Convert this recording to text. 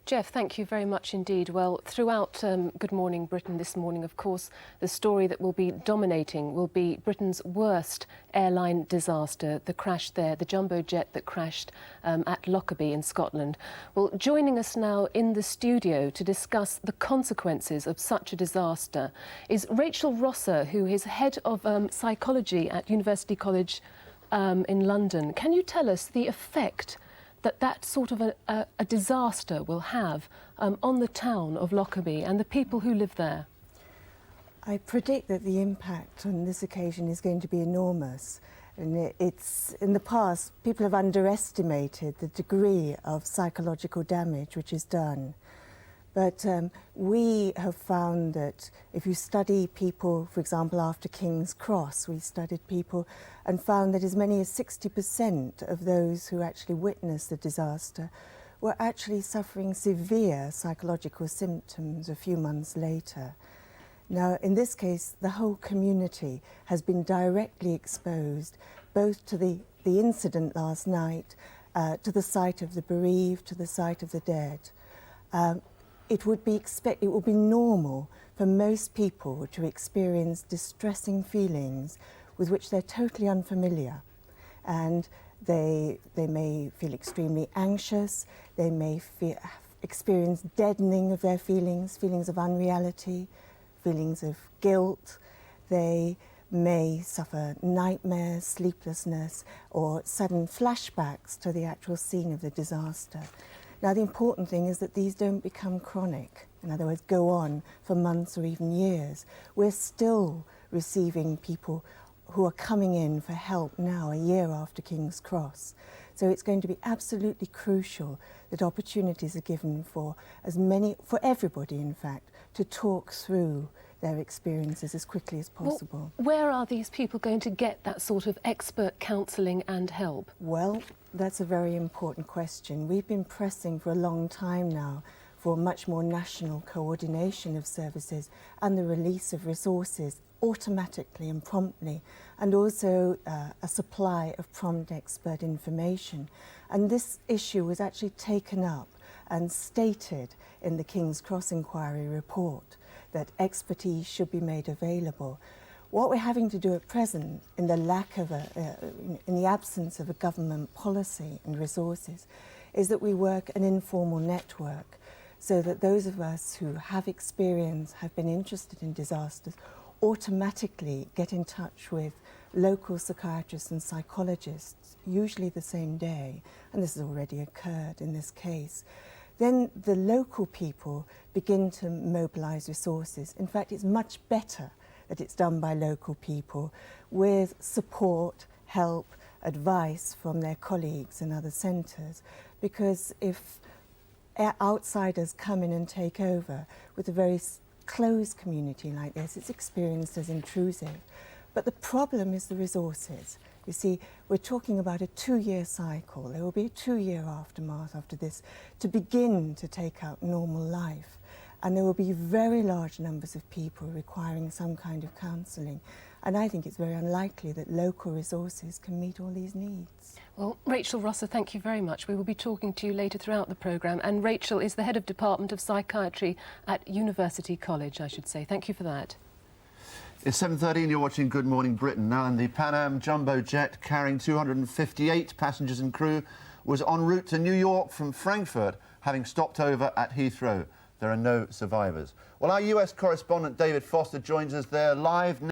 Jeff, thank you very much indeed. Well, throughout Good Morning Britain this morning, of course, the story that will be dominating will be Britain's worst airline disaster, the crash there, the jumbo jet that crashed at Lockerbie in Scotland. Well, joining us now in the studio to discuss the consequences of such a disaster is Rachel Rosser, who is head of psychology at University College in London. Can you tell us the effect that sort of a disaster will have on the town of Lockerbie and the people who live there? I predict that the impact on this occasion is going to be enormous. And in the past, people have underestimated the degree of psychological damage which is done. But we have found that if you study people, for example, after King's Cross, we studied people and found that as many as 60% of those who actually witnessed the disaster were actually suffering severe psychological symptoms a few months later. Now, in this case, the whole community has been directly exposed, both to the incident last night, to the sight of the bereaved, to the sight of the dead. It would be normal for most people to experience distressing feelings with which they're totally unfamiliar. And they may feel extremely anxious, they may experience deadening of their feelings of unreality, feelings of guilt. They may suffer nightmares, sleeplessness, or sudden flashbacks to the actual scene of the disaster. Now, the important thing is that these don't become chronic, in other words, go on for months or even years. We're still receiving people who are coming in for help now, a year after King's Cross. So it's going to be absolutely crucial that opportunities are given for everybody, in fact, to talk through their experiences as quickly as possible. Well, where are these people going to get that sort of expert counselling and help? Well, that's a very important question. We've been pressing for a long time now for much more national coordination of services and the release of resources automatically and promptly, and also a supply of prompt expert information. And this issue was actually taken up and stated in the King's Cross Inquiry report that expertise should be made available. What we're having to do at present, in the absence of a government policy and resources, is that we work an informal network so that those of us who have experience, have been interested in disasters, automatically get in touch with local psychiatrists and psychologists, usually the same day, and this has already occurred in this case. Then the local people begin to mobilise resources. In fact, it's much better that it's done by local people with support, help, advice from their colleagues and other centres, because if outsiders come in and take over with a very closed community like this, it's experienced as intrusive. But the problem is the resources. You see, we're talking about a 2-year cycle. There will be a 2-year aftermath after this to begin to take out normal life. And there will be very large numbers of people requiring some kind of counselling. And I think it's very unlikely that local resources can meet all these needs. Well, Rachel Rosser, thank you very much. We will be talking to you later throughout the programme. And Rachel is the head of Department of Psychiatry at University College, I should say. Thank you for that. It's 7:30 and you're watching Good Morning Britain. Now, the Pan Am jumbo jet carrying 258 passengers and crew was en route to New York from Frankfurt, having stopped over at Heathrow. There are no survivors. Well, our US correspondent David Foster joins us there live now.